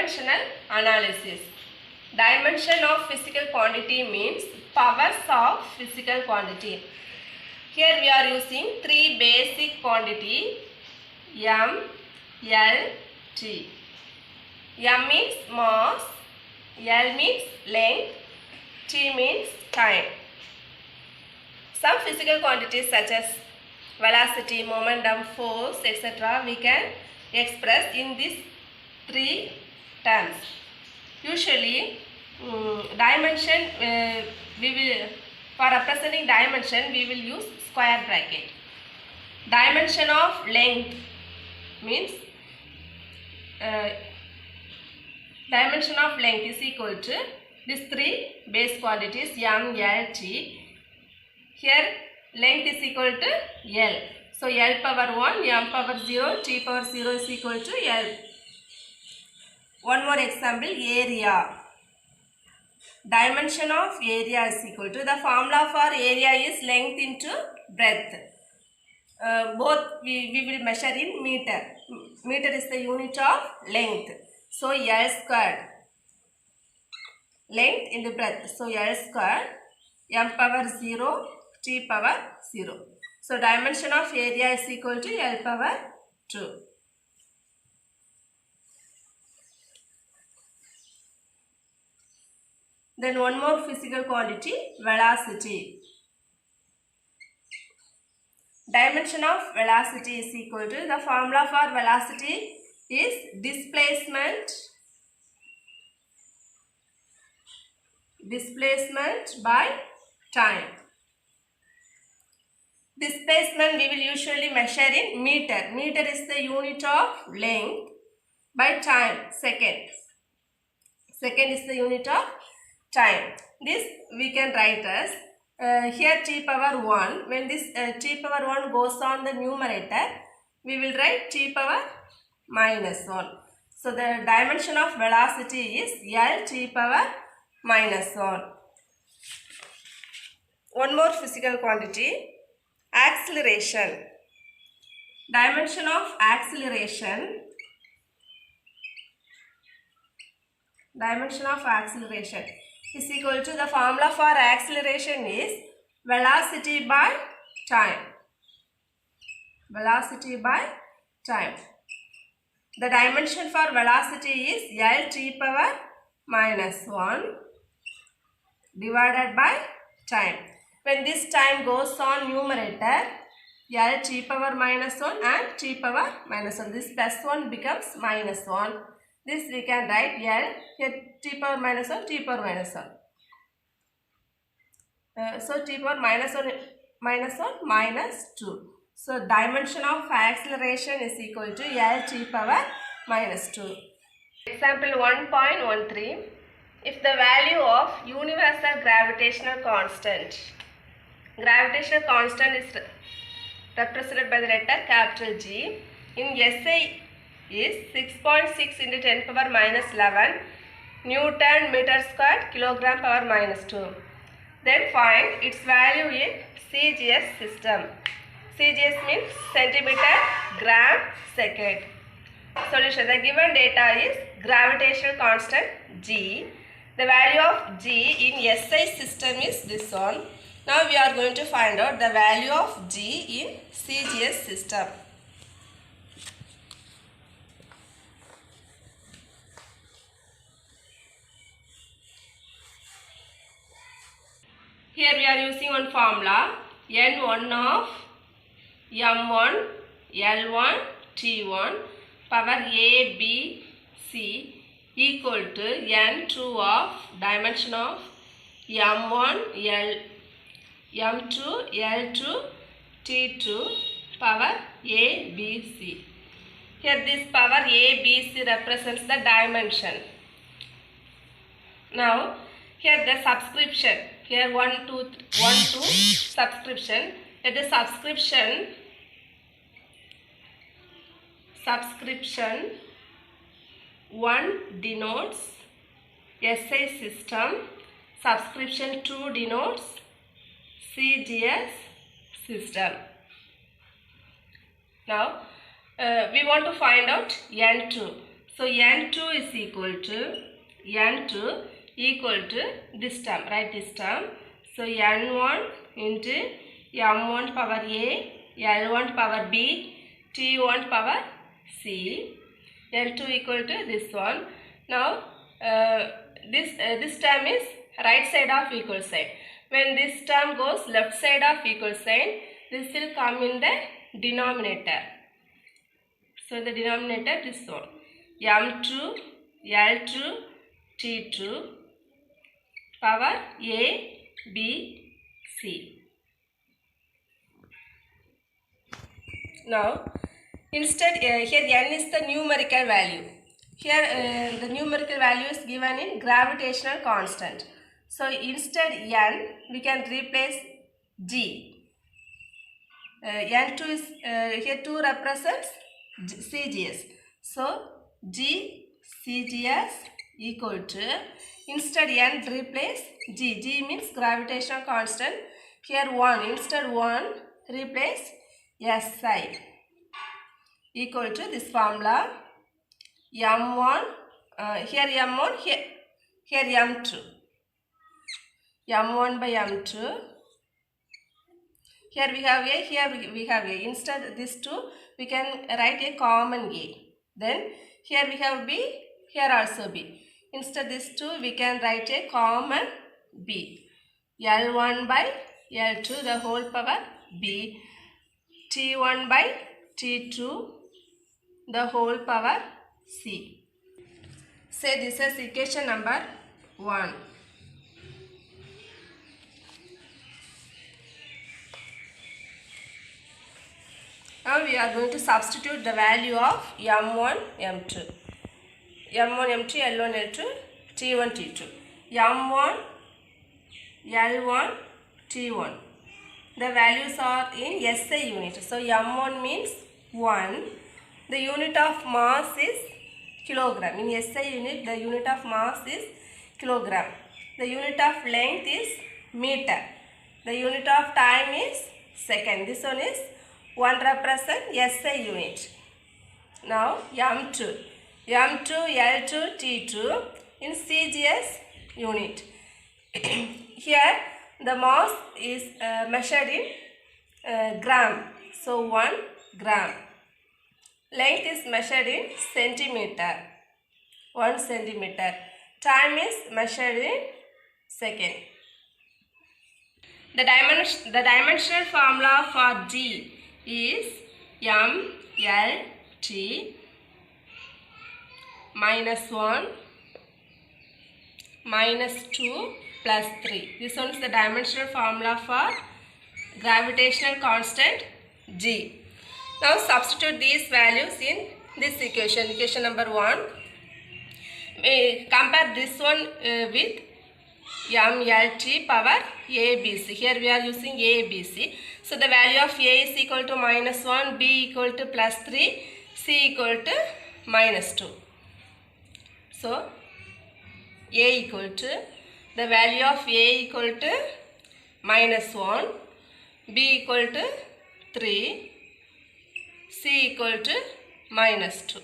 Dimensional analysis. Dimension of physical quantity means powers of physical quantity. Here we are using three basic quantity M, L, T. M means mass, L means length, T means time. Some physical quantities such as velocity, momentum, force, etc. we can express in these three terms. Usually dimension for representing dimension we will use square bracket. Dimension of length means dimension of length is equal to these three base quantities M, L, T. Here length is equal to L. So L power 1, M power 0, T power 0 is equal to L. One more example, area. Dimension of area is equal to, the formula for area is length into breadth. Both we will measure in meter. Meter is the unit of length. So L squared. Length into breadth. So L squared. M power 0, T power 0. So dimension of area is equal to L power 2. Then one more physical quantity, velocity. Dimension of velocity is equal to, the formula for velocity is displacement by time. Displacement we will usually measure in meter. Meter is the unit of length by time, second. Second is the unit of time. This we can write as here T power 1. When this T power 1 goes on the numerator, we will write T power minus 1. So the dimension of velocity is L T power minus 1. One more physical quantity, acceleration. Dimension of acceleration. Dimension of acceleration is equal to, the formula for acceleration is velocity by time. Velocity by time. The dimension for velocity is L T power minus 1 divided by time. When this time goes on numerator, L T power minus 1 and T power minus 1. This plus 1 becomes minus 1. This we can write L, here T power minus 1, T power minus 1. So T power minus 1 minus 2. So dimension of acceleration is equal to L T power minus 2. Example 1.13. If the value of universal gravitational constant is represented by the letter capital G in SI is 6.6 into 10 power minus 11 Newton meter squared kilogram power minus 2. Then find its value in CGS system. CGS means centimeter, gram, second. Solution. The given data is gravitational constant G. The value of G in SI system is this one. Now we are going to find out the value of G in CGS system. Here we are using one formula, N1 of M1, L1, T1 power A, B, C equal to N2 of dimension of M1, M2, L2, T2 power A, B, C. Here this power A, B, C represents the dimension. Now here the subscription. Here 1, 2, subscription. Let the subscription 1 denotes SI system. Subscription 2 denotes CGS system. Now we want to find out N2. So n2 is equal to this term, right? This term. So n1 into m1 power a, l1 power b, t1 power c, n2 equal to this one. Now this term is right side of equal sign. When this term goes left side of equal sign, this will come in the denominator. So the denominator this one, m2, l2, t2 power a, b, c. Now instead here n is the numerical value. Here the numerical value is given in gravitational constant. So instead n we can replace g. n2 is here 2 represents CGS. So g CGS equal to, instead n replace g. G means gravitational constant. Here 1, instead 1 replace SI equal to this formula, m1 here m1, here m2, m1 by m2. Here we have a, here we have a. Instead this 2 we can write a common a. Then here we have b, here also b. Instead this 2 we can write a common b. L1 by L2 the whole power b, T1 by T2 the whole power c. Say this is equation number 1. Now we are going to substitute the value of m1, m2, m1, m2, l1, l2, t1, t2, m1, l1, t1. The values are in SI unit. So m1 means 1. The unit of mass is kilogram. In SI unit, the unit of mass is kilogram. The unit of length is meter. The unit of time is second. This one is 1 represent SI unit. Now m2, m2, l2, t2 in CGS unit. Here the mass is measured in gram. So 1 gram. Length is measured in centimeter. 1 centimeter. Time is measured in second. The dimensional formula for G is m l t minus 1 minus 2 plus 3. This one is the dimensional formula for gravitational constant G. Now substitute these values in this equation, equation number 1. Compare this one with mlt power abc. Here we are using abc. So the value of a is equal to minus 1, b equal to plus 3, c equal to minus 2. So a equal to, the value of a equal to minus 1, b equal to 3, c equal to minus 2.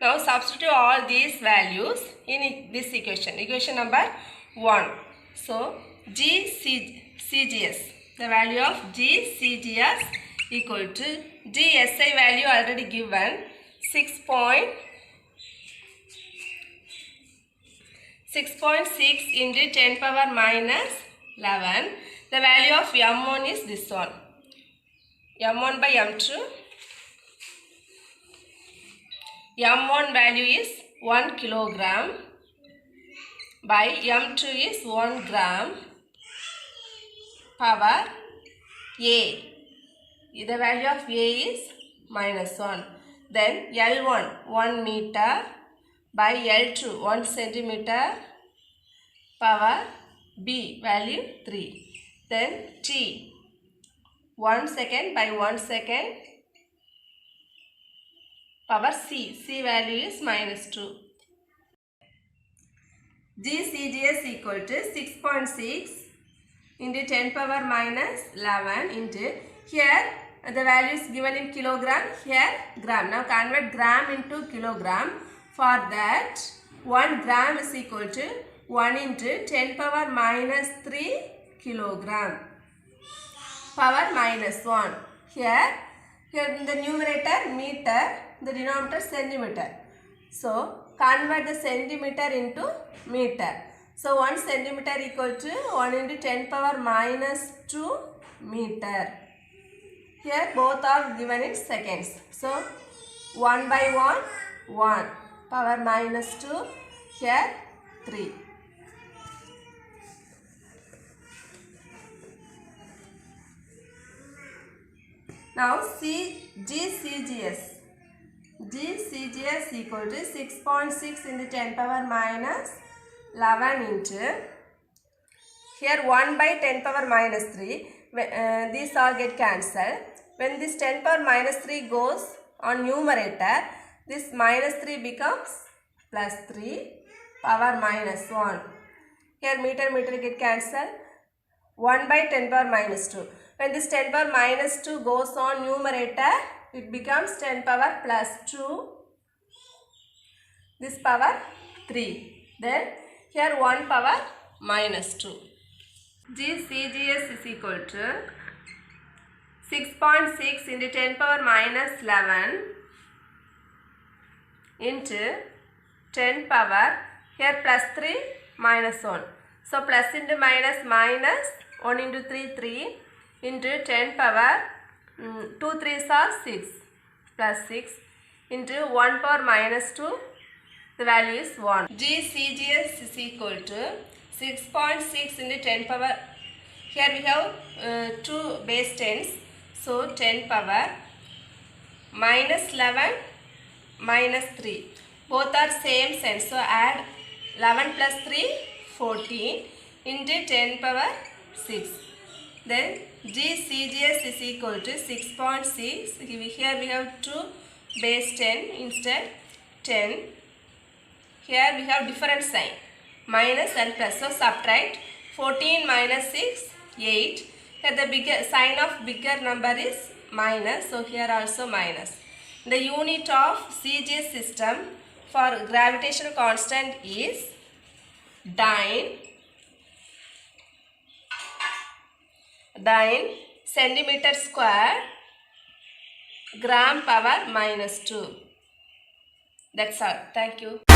Now substitute all these values in this equation, equation number 1. So GCGS, the value of GCGS equal to, GSI value already given 6.6 into 10 power minus 11. The value of m1 is this one, m1 by m2. m1 value is 1 kilogram by m2 is 1 gram power a. The value of a is minus 1. Then L1 1 meter by L2 1 centimeter power b value 3. Then t 1 second by 1 second power c. C value is minus 2. GCGS equal to 6.6 into 10 power minus 11 into, here the value is given in kilogram, here gram. Now convert gram into kilogram. For that 1 gram is equal to 1 into 10 power minus 3 kilogram power minus 1. Here in the numerator meter, the denominator centimeter. So convert the centimeter into meter. So 1 centimeter equal to 1 into 10 power minus 2 meter. Here both are given in seconds. So 1 by 1, 1 power minus 2, here 3. Now GCGS. GCGS equal to 6.6 into 10 power minus 11 into, here 1 by 10 power minus 3, these all get cancelled. When this 10 power minus 3 goes on numerator, this minus 3 becomes plus 3 power minus 1. Here meter get cancelled. 1 by 10 power minus 2. When this 10 power minus 2 goes on numerator, it becomes 10 power plus 2. This power 3. Then here 1 power minus 2. GCGS is equal to 6.6 into 10 power minus 11 into 10 power, here plus 3 minus 1. So plus into minus minus 1 into 3 3 into 10 power 2 3s are 6 plus 6 into 1 power minus 2, the value is 1. GCGS is equal to 6.6 into 10 power, here we have 2 base 10s, so 10 power minus 11 minus 3, both are same sense, so add 11 plus 3 14 into 10 power 6. Then GCGS is equal to 6.6, here we have 2 base 10 instead 10, here we have different sign minus and plus, so subtract 14 minus 6 8, here the bigger sign of bigger number is minus, so here also minus. The unit of CGS system for gravitational constant is dyne centimeter square gram power minus 2. That's all. Thank you.